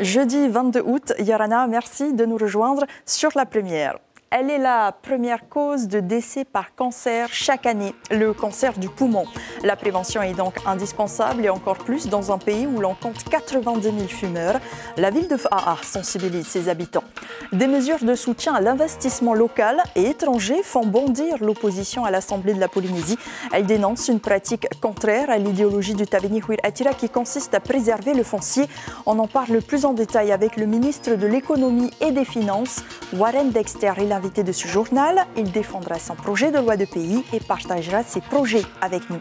Jeudi 22 août, Yarana, merci de nous rejoindre sur la première. Elle est la première cause de décès par cancer chaque année, le cancer du poumon. La prévention est donc indispensable et encore plus dans un pays où l'on compte 90 000 fumeurs. La ville de Faa sensibilise ses habitants. Des mesures de soutien à l'investissement local et étranger font bondir l'opposition à l'Assemblée de la Polynésie. Elle dénonce une pratique contraire à l'idéologie du Tabini Huir Atira qui consiste à préserver le foncier. On en parle plus en détail avec le ministre de l'Économie et des Finances, Warren Dexter. Invité de ce journal, il défendra son projet de loi de pays et partagera ses projets avec nous.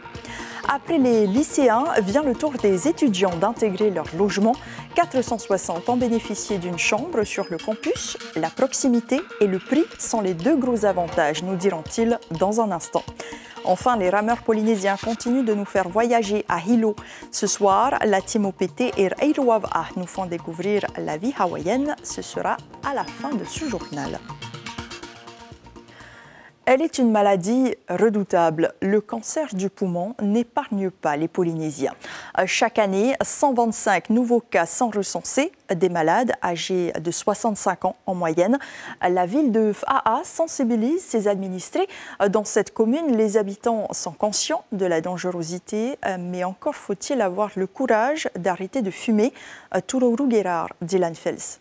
Après les lycéens, vient le tour des étudiants d'intégrer leur logement. 460 ont bénéficié d'une chambre sur le campus. La proximité et le prix sont les deux gros avantages, nous diront-ils dans un instant. Enfin, les rameurs polynésiens continuent de nous faire voyager à Hilo. Ce soir, la team OPT et Reiruava nous font découvrir la vie hawaïenne. Ce sera à la fin de ce journal. Elle est une maladie redoutable. Le cancer du poumon n'épargne pas les Polynésiens. Chaque année, 125 nouveaux cas sont recensés, des malades âgés de 65 ans en moyenne. La ville de Faa sensibilise ses administrés. Dans cette commune, les habitants sont conscients de la dangerosité, mais encore faut-il avoir le courage d'arrêter de fumer. Tururu Gerar, Dylan Fels.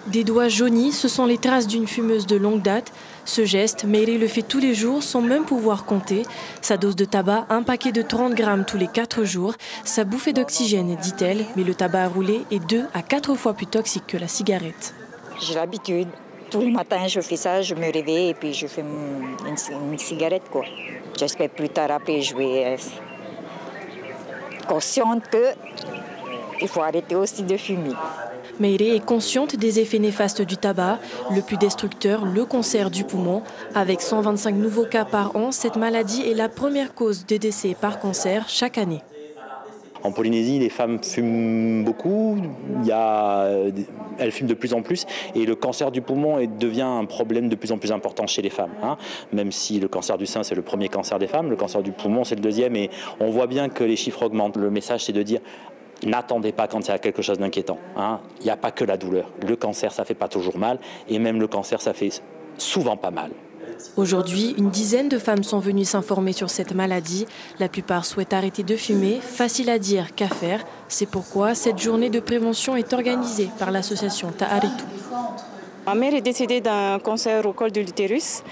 Des doigts jaunis, ce sont les traces d'une fumeuse de longue date. Ce geste, Meiri le fait tous les jours sans même pouvoir compter. Sa dose de tabac, un paquet de 30 grammes tous les 4 jours. Sa bouffée d'oxygène, dit-elle, mais le tabac à rouler est 2 à 4 fois plus toxique que la cigarette. J'ai l'habitude. Tous les matins, je fais ça, je me réveille et puis je fais une cigarette, quoi. J'espère plus tard après, je vais être consciente qu'il faut arrêter aussi de fumer. Meiri est consciente des effets néfastes du tabac, le plus destructeur, le cancer du poumon. Avec 125 nouveaux cas par an, cette maladie est la première cause de décès par cancer chaque année. En Polynésie, les femmes fument beaucoup, elles fument de plus en plus et le cancer du poumon devient un problème de plus en plus important chez les femmes. Même si le cancer du sein, c'est le premier cancer des femmes, le cancer du poumon, c'est le deuxième et on voit bien que les chiffres augmentent. Le message, c'est de dire n'attendez pas quand il y a quelque chose d'inquiétant. Il n'y a pas que la douleur. Le cancer, ça ne fait pas toujours mal et même le cancer, ça fait souvent pas mal. Aujourd'hui, une dizaine de femmes sont venues s'informer sur cette maladie. La plupart souhaitent arrêter de fumer. Facile à dire qu'à faire. C'est pourquoi cette journée de prévention est organisée par l'association Ta'aritu. Ma mère est décédée d'un cancer au col de l'utérus.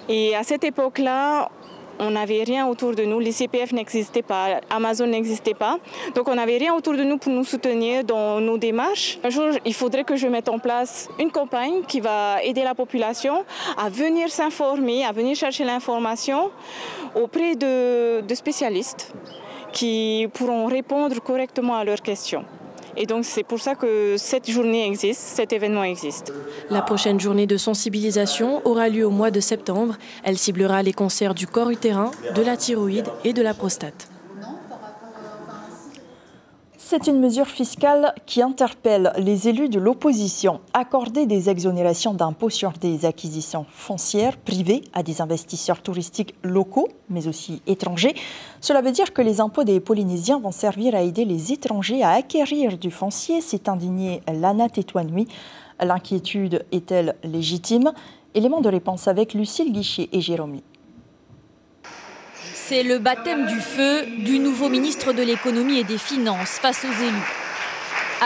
Et à cette époque-là, on n'avait rien autour de nous, les CPF n'existaient pas, Amazon n'existait pas. Donc on n'avait rien autour de nous pour nous soutenir dans nos démarches. Un jour, il faudrait que je mette en place une campagne qui va aider la population à venir s'informer, à venir chercher l'information auprès de spécialistes qui pourront répondre correctement à leurs questions. Et donc c'est pour ça que cette journée existe, cet événement existe. La prochaine journée de sensibilisation aura lieu au mois de septembre. Elle ciblera les cancers du corps utérin, de la thyroïde et de la prostate. C'est une mesure fiscale qui interpelle les élus de l'opposition. Accorder des exonérations d'impôts sur des acquisitions foncières privées à des investisseurs touristiques locaux, mais aussi étrangers, cela veut dire que les impôts des Polynésiens vont servir à aider les étrangers à acquérir du foncier, s'est indignée Lana Tétouanoui. L'inquiétude est-elle légitime? Élément de réponse avec Lucille Guichet et Jérôme. C'est le baptême du feu du nouveau ministre de l'économie et des finances face aux élus.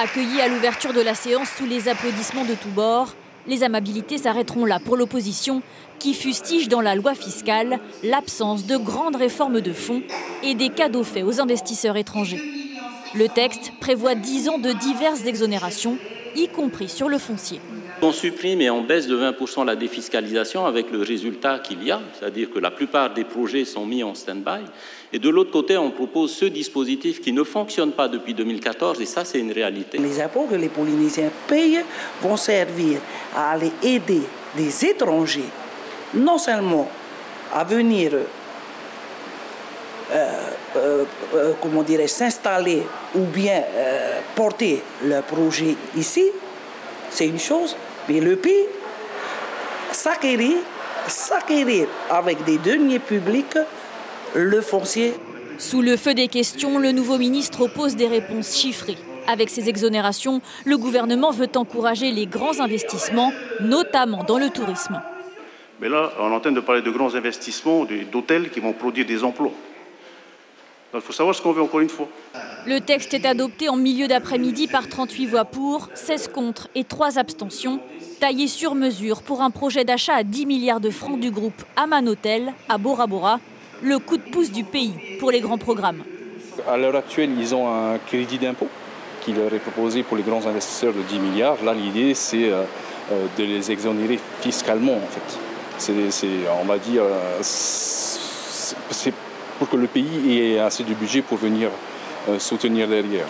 Accueillis à l'ouverture de la séance sous les applaudissements de tous bords, les amabilités s'arrêteront là pour l'opposition qui fustige dans la loi fiscale l'absence de grandes réformes de fonds et des cadeaux faits aux investisseurs étrangers. Le texte prévoit 10 ans de diverses exonérations, y compris sur le foncier. On supprime et on baisse de 20% la défiscalisation avec le résultat qu'il y a, c'est-à-dire que la plupart des projets sont mis en stand-by. Et de l'autre côté, on propose ce dispositif qui ne fonctionne pas depuis 2014 et ça, c'est une réalité. Les impôts que les Polynésiens payent vont servir à aller aider des étrangers, non seulement à venir s'installer ou bien porter leur projet ici, c'est une chose. Mais le pays, s'acquérir avec des deniers publics le foncier. Sous le feu des questions, le nouveau ministre oppose des réponses chiffrées Avec ces exonérations, le gouvernement veut encourager les grands investissements, notamment dans le tourisme. Mais là, on est en train de parler de grands investissements, d'hôtels qui vont produire des emplois. Donc il faut savoir ce qu'on veut encore une fois. Le texte est adopté en milieu d'après-midi par 38 voix pour, 16 contre et 3 abstentions, taillé sur mesure pour un projet d'achat à 10 milliards de francs du groupe Aman Hotel à Bora Bora, le coup de pouce du pays pour les grands programmes. À l'heure actuelle, ils ont un crédit d'impôt qui leur est proposé pour les grands investisseurs de 10 milliards. Là, l'idée, c'est de les exonérer fiscalement, en fait. On va dire, c'est pour que le pays ait assez de budget pour venir soutenir derrière.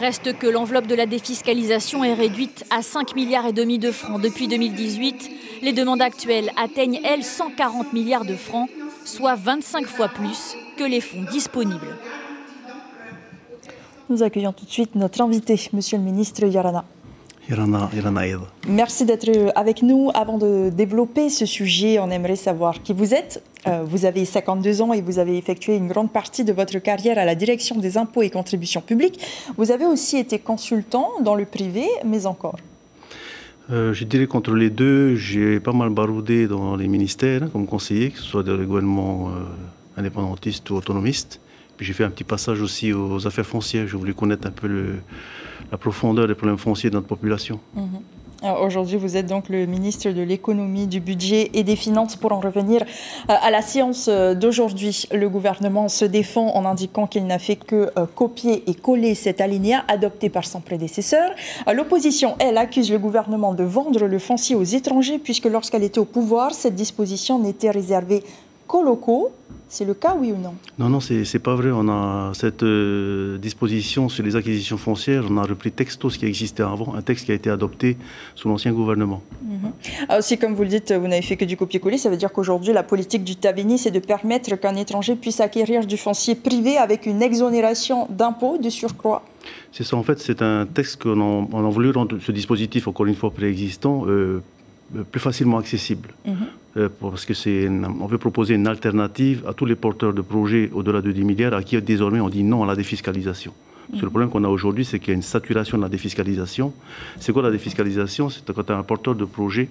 Reste que l'enveloppe de la défiscalisation est réduite à 5,5 milliards de francs depuis 2018. Les demandes actuelles atteignent, elles, 140 milliards de francs, soit 25 fois plus que les fonds disponibles. Nous accueillons tout de suite notre invité, Monsieur le ministre Yarana. Merci d'être avec nous. Avant de développer ce sujet, on aimerait savoir qui vous êtes. Vous avez 52 ans et vous avez effectué une grande partie de votre carrière à la direction des impôts et contributions publiques. Vous avez aussi été consultant dans le privé, mais encore. Je dirais qu'entre les deux, j'ai pas mal baroudé dans les ministères comme conseiller, que ce soit dans les gouvernements indépendantistes ou autonomistes. Puis j'ai fait un petit passage aussi aux affaires foncières. J'ai voulu connaître un peu la profondeur des problèmes fonciers de notre population. Aujourd'hui, vous êtes donc le ministre de l'économie, du budget et des finances. Pour en revenir à la séance d'aujourd'hui, le gouvernement se défend en indiquant qu'il n'a fait que copier et coller cet alinéa adopté par son prédécesseur. L'opposition, elle, accuse le gouvernement de vendre le foncier aux étrangers puisque lorsqu'elle était au pouvoir, cette disposition n'était réservée qu'aux locaux. C'est le cas, oui ou non? Non, c'est pas vrai. On a cette disposition sur les acquisitions foncières. On a repris texto ce qui existait avant, un texte qui a été adopté sous l'ancien gouvernement. Aussi, comme vous le dites, vous n'avez fait que du copier-coller. Ça veut dire qu'aujourd'hui, la politique du Taveni, c'est de permettre qu'un étranger puisse acquérir du foncier privé avec une exonération d'impôts de surcroît. C'est ça, en fait, c'est un texte qu'on a voulu rendre ce dispositif, encore une fois préexistant, plus facilement accessible. Parce que on veut proposer une alternative à tous les porteurs de projets au-delà de 10 milliards à qui désormais on dit non à la défiscalisation. Le problème qu'on a aujourd'hui, c'est qu'il y a une saturation de la défiscalisation. C'est quoi la défiscalisation? C'est quand tu as un porteur de projet,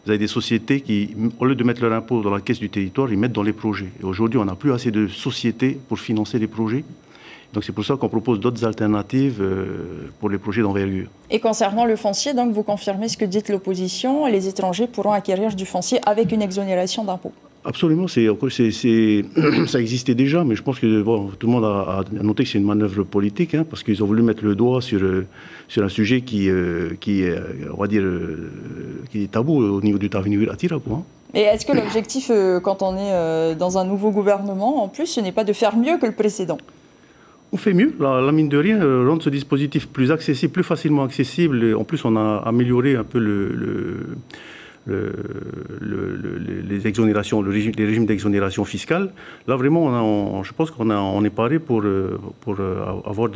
vous avez des sociétés qui, au lieu de mettre leur impôt dans la caisse du territoire, ils mettent dans les projets. Et aujourd'hui, on n'a plus assez de sociétés pour financer les projets. Donc c'est pour ça qu'on propose d'autres alternatives pour les projets d'envergure. Et concernant le foncier, donc vous confirmez ce que dit l'opposition, les étrangers pourront acquérir du foncier avec une exonération d'impôts. Absolument, ça existait déjà, mais je pense que tout le monde a noté que c'est une manœuvre politique, parce qu'ils ont voulu mettre le doigt sur un sujet qui on va dire, qui est tabou au niveau du Taveni Atira. Et est-ce que l'objectif, quand on est dans un nouveau gouvernement, en plus, ce n'est pas de faire mieux que le précédent? On fait mieux, la mine de rien, rendre ce dispositif plus accessible, plus facilement accessible. Et en plus, on a amélioré un peu les exonérations, les régimes d'exonération fiscale. Là, vraiment, je pense qu'on est paré pour avoir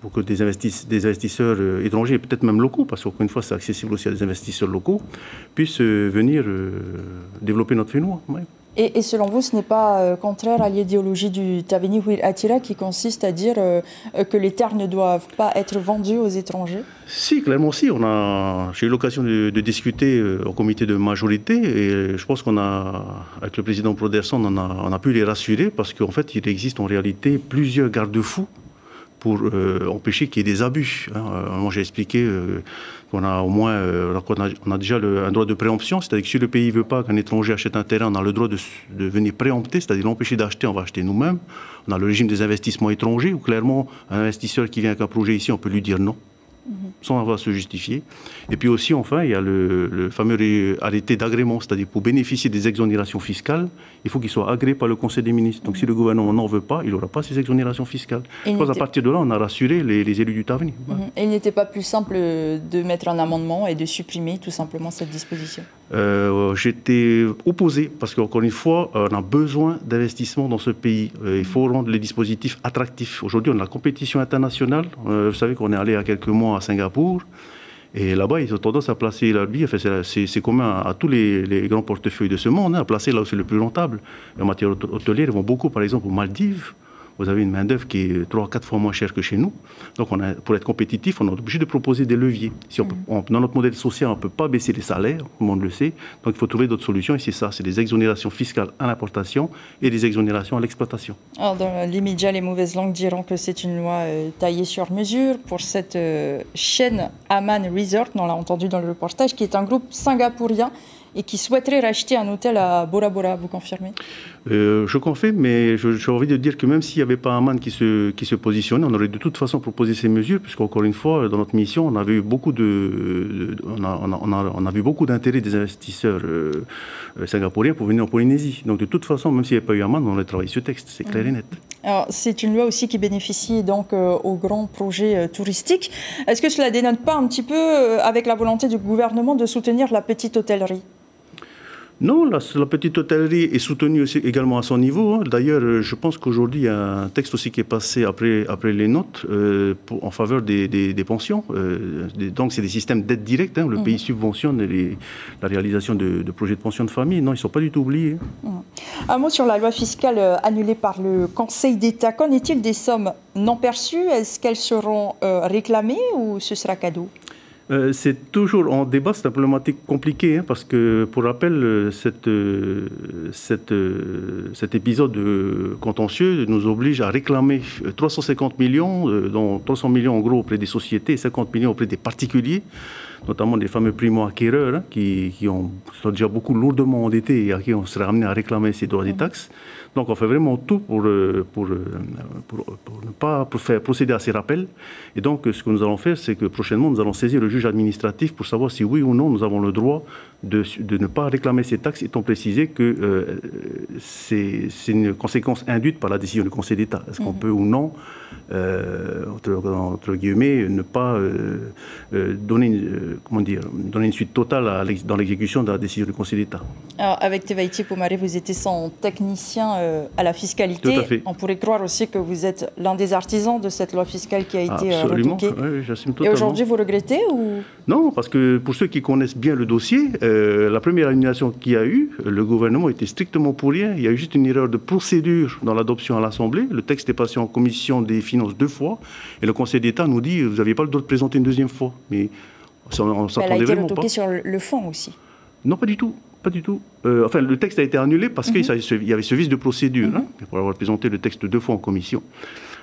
pour que des investisseurs étrangers, peut-être même locaux, parce qu'encore une fois, c'est accessible aussi à des investisseurs locaux, puissent venir développer notre Fénois. Ouais. Et selon vous, ce n'est pas contraire à l'idéologie du Taveni Atira qui consiste à dire que les terres ne doivent pas être vendues aux étrangers? Si, clairement si. J'ai eu l'occasion de discuter au comité de majorité et je pense avec le président Broderson, on a pu les rassurer parce qu'en fait, il existe en réalité plusieurs garde-fous pour empêcher qu'il y ait des abus. Moi, j'ai expliqué qu'on a au moins on a déjà un droit de préemption, c'est-à-dire que si le pays ne veut pas qu'un étranger achète un terrain, on a le droit de venir préempter, c'est-à-dire l'empêcher d'acheter, on va acheter nous-mêmes. On a le régime des investissements étrangers, où clairement, un investisseur qui vient avec un projet ici, on peut lui dire non, sans avoir à se justifier. Et puis aussi, enfin, il y a le fameux arrêté d'agrément, c'est-à-dire pour bénéficier des exonérations fiscales, il faut qu'il soit agréé par le Conseil des ministres. Donc si le gouvernement n'en veut pas, il n'aura pas ces exonérations fiscales. Je pense qu'à partir de là, on a rassuré les élus du Taveni. Et il n'était pas plus simple de mettre un amendement et de supprimer tout simplement cette disposition? J'étais opposé, parce qu'encore une fois, on a besoin d'investissement dans ce pays. Il faut rendre les dispositifs attractifs. Aujourd'hui, on a la compétition internationale. Vous savez qu'on est allé il y a quelques mois à Singapour. Et là-bas, ils ont tendance à placer leur billet, c'est commun à tous les grands portefeuilles de ce monde, à placer là où c'est le plus rentable. Et en matière hôtelière, ils vont beaucoup, par exemple, aux Maldives, vous avez une main-d'œuvre qui est 3-4 fois moins chère que chez nous. Donc, pour être compétitif, on est obligé de proposer des leviers. Si dans notre modèle social, on ne peut pas baisser les salaires, tout le monde le sait. Donc, il faut trouver d'autres solutions. Et c'est ça, c'est des exonérations fiscales à l'importation et des exonérations à l'exploitation. Alors, dans l'immédiat, les mauvaises langues diront que c'est une loi taillée sur mesure pour cette chaîne Aman Resort, on l'a entendu dans le reportage, qui est un groupe singapourien et qui souhaiterait racheter un hôtel à Bora Bora, vous confirmez? Je confirme, mais j'ai envie de dire que même s'il n'y avait pas Aman qui se positionnait, on aurait de toute façon proposé ces mesures, puisqu'encore une fois, dans notre mission, on avait eu beaucoup on a vu beaucoup d'intérêt des investisseurs singapouriens pour venir en Polynésie. Donc de toute façon, même s'il n'y avait pas eu Aman, on aurait travaillé ce texte, c'est clair et net. Alors, c'est une loi aussi qui bénéficie donc aux grands projets touristiques. Est-ce que cela dénote pas un petit peu avec la volonté du gouvernement de soutenir la petite hôtellerie? Non, la petite hôtellerie est soutenue aussi également à son niveau. D'ailleurs, je pense qu'aujourd'hui, il y a un texte aussi qui est passé après les notes en faveur des pensions. Donc, c'est des systèmes d'aide directe. Le pays subventionne la réalisation de projets de pension de famille. Non, ils ne sont pas du tout oubliés. Un mot sur la loi fiscale annulée par le Conseil d'État. Qu'en est-il des sommes non perçues? Est-ce qu'elles seront réclamées ou ce sera cadeau? C'est toujours en débat, c'est une problématique compliquée, parce que, pour rappel, cet épisode contentieux nous oblige à réclamer 350 millions, dont 300 millions en gros auprès des sociétés et 50 millions auprès des particuliers, notamment des fameux primo-acquéreurs qui sont déjà beaucoup lourdement endettés et à qui on serait amené à réclamer ces droits et taxes. Donc on fait vraiment tout pour ne pas faire procéder à ces rappels. Et donc ce que nous allons faire, c'est que prochainement nous allons saisir le juge administratif pour savoir si oui ou non nous avons le droit de ne pas réclamer ces taxes, étant précisé que c'est une conséquence induite par la décision du Conseil d'État. Est-ce qu'on peut ou non, entre guillemets, ne pas donner une suite totale dans l'exécution de la décision du Conseil d'État? Alors, avec Tevaïti Pomaré, vous étiez son technicien à la fiscalité. Tout à fait. On pourrait croire aussi que vous êtes l'un des artisans de cette loi fiscale qui a été retoquée. Oui, j'assume totalement. Et aujourd'hui, vous regrettez ou... Non, parce que pour ceux qui connaissent bien le dossier, la première annulation qu'il y a eu, le gouvernement était strictement pour rien. Il y a eu juste une erreur de procédure dans l'adoption à l'Assemblée. Le texte est passé en commission des finances 2 fois. Et le Conseil d'État nous dit, vous n'aviez pas le droit de présenter une deuxième fois. Mais on s'attendait elle a été vraiment retoquée pas. Sur le fond aussi. Non, pas du tout. Pas du tout. Enfin, le texte a été annulé parce qu'il y avait ce vice de procédure, pour avoir présenté le texte 2 fois en commission.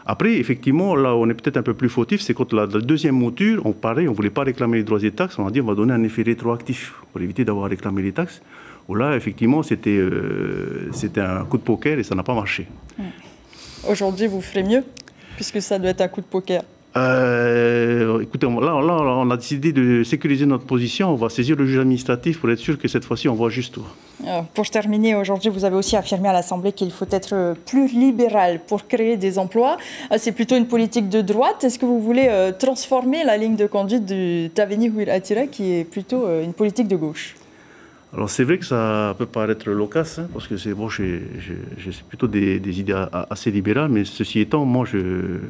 Après, effectivement, là, on est peut-être un peu plus fautif, c'est quand la deuxième mouture, on ne voulait pas réclamer les droits et taxes, on a dit on va donner un effet rétroactif pour éviter d'avoir réclamé les taxes. Où là, effectivement, c'était un coup de poker et ça n'a pas marché. Aujourd'hui, vous ferez mieux, puisque ça doit être un coup de poker. Écoutez, là, on a décidé de sécuriser notre position. On va saisir le juge administratif pour être sûr que cette fois-ci, on voit juste. Pour terminer, aujourd'hui, vous avez aussi affirmé à l'Assemblée qu'il faut être plus libéral pour créer des emplois. C'est plutôt une politique de droite. Est-ce que vous voulez transformer la ligne de conduite du Taveni Huil Atira, qui est plutôt une politique de gauche? Alors c'est vrai que ça peut paraître loquace, parce que c'est bon, j'ai plutôt des idées assez libérales, mais ceci étant, moi je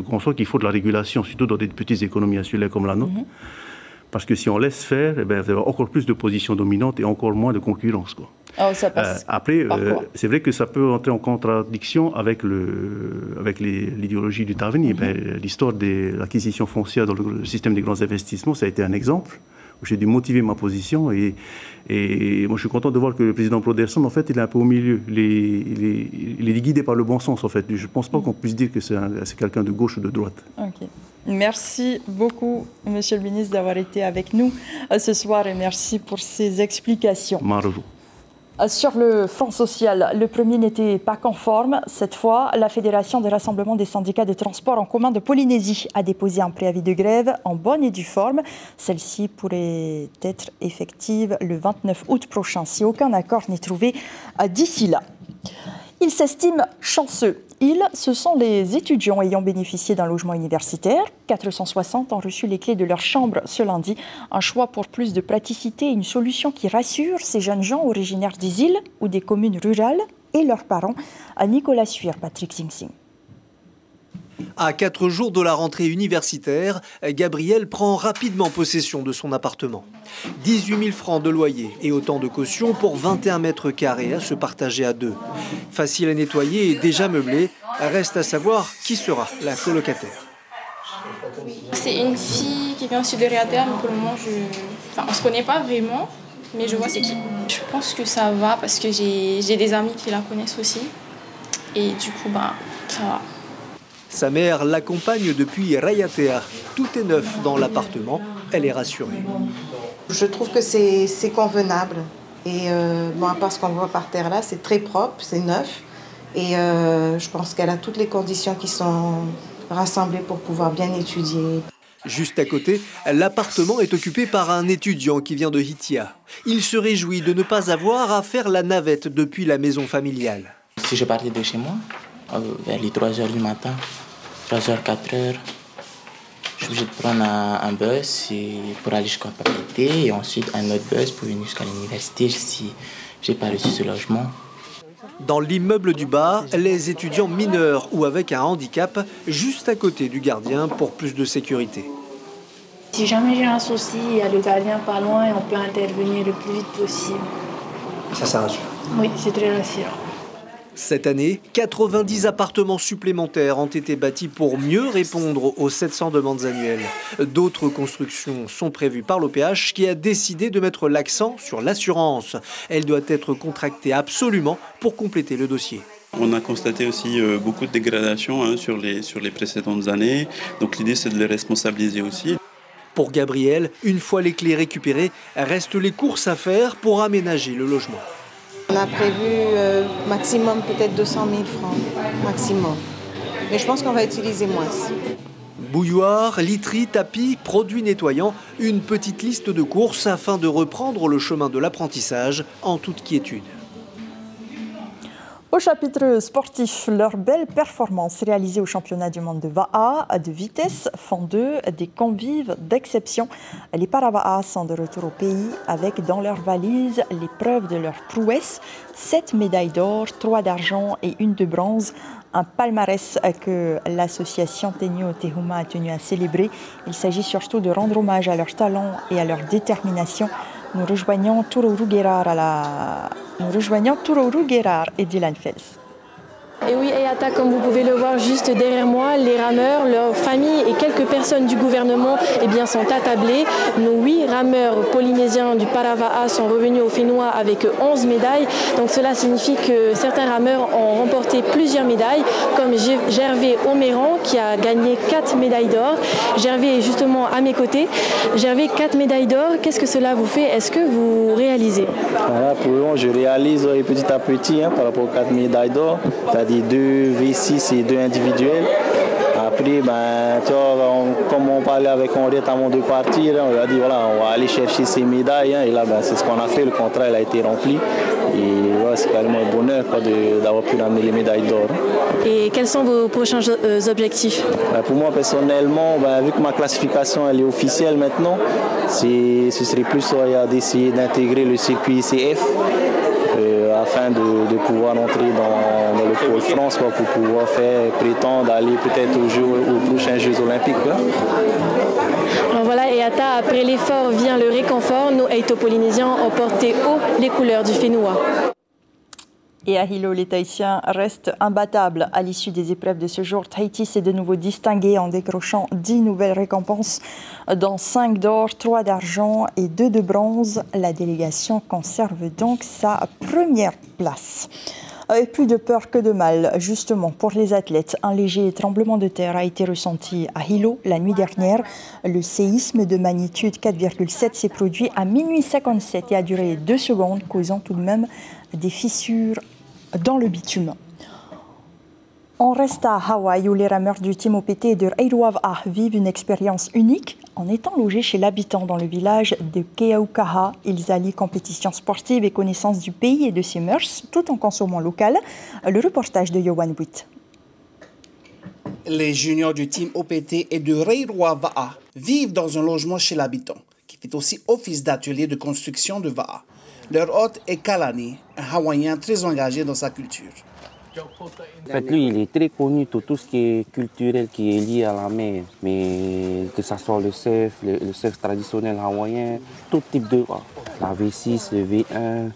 conçois qu'il faut de la régulation, surtout dans des petites économies insulaires comme la nôtre, parce que si on laisse faire, vous avez encore plus de positions dominantes et encore moins de concurrence, quoi. Oh, ça passe. Après, c'est vrai que ça peut entrer en contradiction avec l'idéologie du Taveni. L'histoire de l'acquisition foncière dans le système des grands investissements, ça a été un exemple où j'ai dû motiver ma position et moi je suis content de voir que le président Broderson, en fait, il est un peu au milieu. Il est guidé par le bon sens, en fait. Je ne pense pas qu'on puisse dire que c'est quelqu'un de gauche ou de droite. Ok. Merci beaucoup, Monsieur le ministre, d'avoir été avec nous ce soir et merci pour ces explications. Marou. Sur le front social, le premier n'était pas conforme. Cette fois, la Fédération des rassemblements des syndicats de transport en commun de Polynésie a déposé un préavis de grève en bonne et due forme. Celle-ci pourrait être effective le 29 août prochain, si aucun accord n'est trouvé d'ici là. Ils s'estiment chanceux. Ils, ce sont les étudiants ayant bénéficié d'un logement universitaire. 460 ont reçu les clés de leur chambre ce lundi. Un choix pour plus de praticité et une solution qui rassure ces jeunes gens originaires des îles ou des communes rurales et leurs parents. À Nicolas Suir, Patrick Sing Sing. À 4 jours de la rentrée universitaire, Gabriel prend rapidement possession de son appartement. 18 000 francs de loyer et autant de caution pour 21 mètres carrés à se partager à deux. Facile à nettoyer et déjà meublé, reste à savoir qui sera la colocataire. C'est une fille qui vient aussi de Réater, mais pour le moment, on ne se connaît pas vraiment, mais je vois c'est qui. Je pense que ça va parce que j'ai des amis qui la connaissent aussi. Et du coup, ça va. Sa mère l'accompagne depuis Rayatea. Tout est neuf dans l'appartement, elle est rassurée. Je trouve que c'est convenable. Et à part ce qu'on voit par terre là, c'est très propre, c'est neuf. Et je pense qu'elle a toutes les conditions qui sont rassemblées pour pouvoir bien étudier. Juste à côté, l'appartement est occupé par un étudiant qui vient de Hitia. Il se réjouit de ne pas avoir à faire la navette depuis la maison familiale. Si je partais de chez moi, vers les 3 h du matin, 3 h, 4 h, je suis obligé de prendre un bus pour aller jusqu'à Papeete et ensuite un autre bus pour venir jusqu'à l'université si je n'ai pas reçu ce logement. Dans l'immeuble du bas, les étudiants mineurs ou avec un handicap, juste à côté du gardien pour plus de sécurité. Si jamais j'ai un souci, il y a le gardien pas loin et on peut intervenir le plus vite possible. Ça rassure. Oui, c'est très rassurant. Cette année, 90 appartements supplémentaires ont été bâtis pour mieux répondre aux 700 demandes annuelles. D'autres constructions sont prévues par l'OPH qui a décidé de mettre l'accent sur l'assurance. Elle doit être contractée absolument pour compléter le dossier. On a constaté aussi beaucoup de dégradation sur les précédentes années. Donc l'idée, c'est de les responsabiliser aussi. Pour Gabriel, une fois les clés récupérées, restent les courses à faire pour aménager le logement. On a prévu maximum peut-être 200 000 francs, maximum. Mais je pense qu'on va utiliser moins. Bouilloire, literie, tapis, produits nettoyants, une petite liste de courses afin de reprendre le chemin de l'apprentissage en toute quiétude. Au chapitre sportif, leurs belles performances réalisées au championnat du monde de Va'a de vitesse font d'eux des convives d'exception. Les Para-Va'a sont de retour au pays avec dans leur valise l'épreuve de leur prouesse, 7 médailles d'or, 3 d'argent et 1 de bronze. Un palmarès que l'association Tenyo Tehuma a tenu à célébrer. Il s'agit surtout de rendre hommage à leur talent et à leur détermination. Nous rejoignons Tourourou Guérard et Dylan Fels. Et oui, Ayata, comme vous pouvez le voir juste derrière moi, les rameurs, leurs familles et quelques personnes du gouvernement sont attablés. Nos 8 rameurs polynésiens du Para-Va'a sont revenus au Fénois avec 11 médailles. Donc cela signifie que certains rameurs ont remporté plusieurs médailles, comme Gervais Oméran qui a gagné 4 médailles d'or. Gervais est justement à mes côtés. Gervais, 4 médailles d'or, qu'est-ce que cela vous fait? Est-ce que vous réalisez? Voilà, pour le moment, je réalise petit à petit par rapport aux 4 médailles d'or. C'est-à-dire 2 V6 et 2 individuels. Après, comme on parlait avec Henri avant de partir, on lui a dit voilà, on va aller chercher ces médailles. Et là, c'est ce qu'on a fait. Le contrat il a été rempli. Et c'est carrément un bonheur d'avoir pu ramener les médailles d'or. Et quels sont vos prochains objectifs? Pour moi, personnellement, vu que ma classification elle est officielle maintenant, ce serait plus d'essayer d'intégrer le circuit ICF. Afin de pouvoir entrer dans le pôle France pour pouvoir prétendre aller peut-être aux prochains Jeux Olympiques. Alors voilà, et après l'effort vient le réconfort. Nos Haïto-Polynésiens ont porté haut les couleurs du Fénois. Et à Hilo, les Tahitiens restent imbattables. À l'issue des épreuves de ce jour, Tahiti s'est de nouveau distingué en décrochant 10 nouvelles récompenses, dont 5 d'or, 3 d'argent et 2 de bronze. La délégation conserve donc sa première place. Et plus de peur que de mal, justement, pour les athlètes. Un léger tremblement de terre a été ressenti à Hilo la nuit dernière. Le séisme de magnitude 4,7 s'est produit à minuit 57 et a duré 2 secondes, causant tout de même des fissures dans le bitume. On reste à Hawaï où les rameurs du Team OPT et de Reiruava'a vivent une expérience unique. En étant logés chez l'habitant dans le village de Keaukaha, ils allient compétition sportive et connaissance du pays et de ses mœurs tout en consommant local. Le reportage de Yohan Buit. Les juniors du Team OPT et de Reiruava'a vivent dans un logement chez l'habitant qui fait aussi office d'atelier de construction de Va'a. Leur hôte est Kalani, un Hawaïen très engagé dans sa culture. En fait, lui, il est très connu pour tout ce qui est culturel, qui est lié à la mer. Mais que ce soit le surf traditionnel hawaïen, tout type de... La V6, le V1,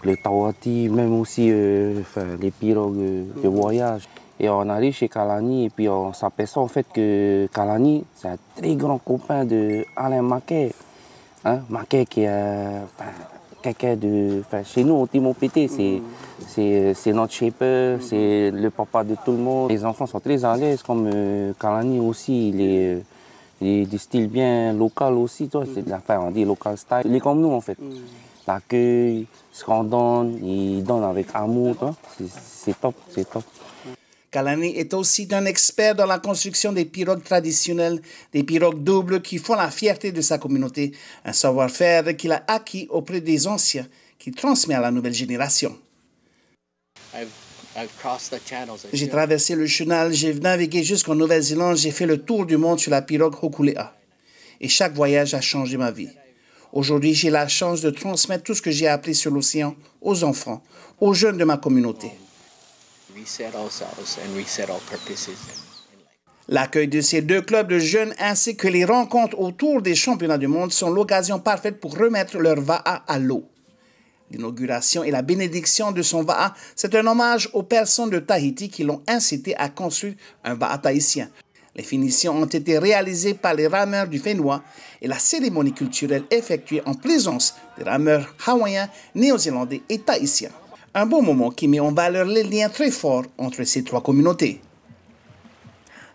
le Tawati, même aussi les pirogues de voyage. Et on arrive chez Kalani et puis on s'aperçoit en fait que Kalani, c'est un très grand copain de Alain Maquet. Hein? Maquet qui est quelqu'un de... chez nous, au Timon PT, c'est notre shaper, c'est le papa de tout le monde. Les enfants sont très à l'aise, comme Kalani aussi, il est du style bien local aussi, toi. On dit local style. Il est comme nous en fait. L'accueil, ce qu'on donne, il donne avec amour, c'est top, c'est top. Kalani est aussi un expert dans la construction des pirogues traditionnelles, des pirogues doubles qui font la fierté de sa communauté, un savoir-faire qu'il a acquis auprès des anciens, qu'il transmet à la nouvelle génération. J'ai traversé le chenal, j'ai navigué jusqu'en Nouvelle-Zélande, j'ai fait le tour du monde sur la pirogue Hokulea. Et chaque voyage a changé ma vie. Aujourd'hui, j'ai la chance de transmettre tout ce que j'ai appris sur l'océan aux enfants, aux jeunes de ma communauté. L'accueil de ces deux clubs de jeunes ainsi que les rencontres autour des championnats du monde sont l'occasion parfaite pour remettre leur va'a à l'eau. L'inauguration et la bénédiction de son va'a, c'est un hommage aux personnes de Tahiti qui l'ont incité à construire un va'a tahitien. Les finitions ont été réalisées par les rameurs du Fénois et la cérémonie culturelle effectuée en présence des rameurs hawaïens, néo-zélandais et tahitiens. Un beau moment qui met en valeur les liens très forts entre ces trois communautés.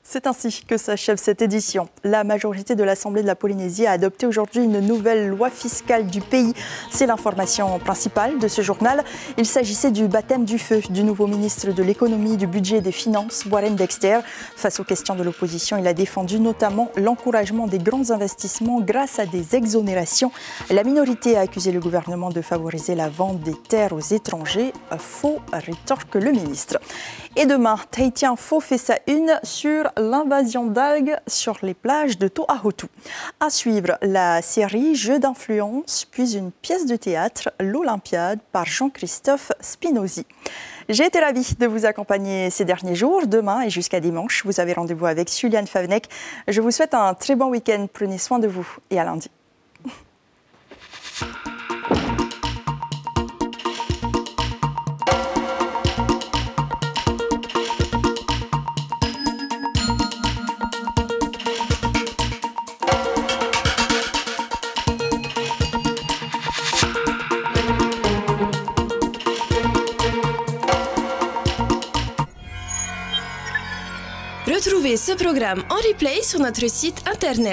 C'est ainsi que s'achève cette édition. La majorité de l'Assemblée de la Polynésie a adopté aujourd'hui une nouvelle loi fiscale du pays. C'est l'information principale de ce journal. Il s'agissait du baptême du feu du nouveau ministre de l'économie, du budget et des finances, Warren Dexter. Face aux questions de l'opposition, il a défendu notamment l'encouragement des grands investissements grâce à des exonérations. La minorité a accusé le gouvernement de favoriser la vente des terres aux étrangers. Faux, rétorque le ministre. Et demain, Tahiti Info fait sa une sur l'invasion d'algues sur les plages de To'ahutu. À suivre, la série Jeux d'influence, puis une pièce de théâtre, l'Olympiade, par Jean-Christophe Spinozzi. J'ai été ravie de vous accompagner ces derniers jours. Demain et jusqu'à dimanche, vous avez rendez-vous avec Juliane Favnek. Je vous souhaite un très bon week-end. Prenez soin de vous et à lundi. Retrouvez ce programme en replay sur notre site internet.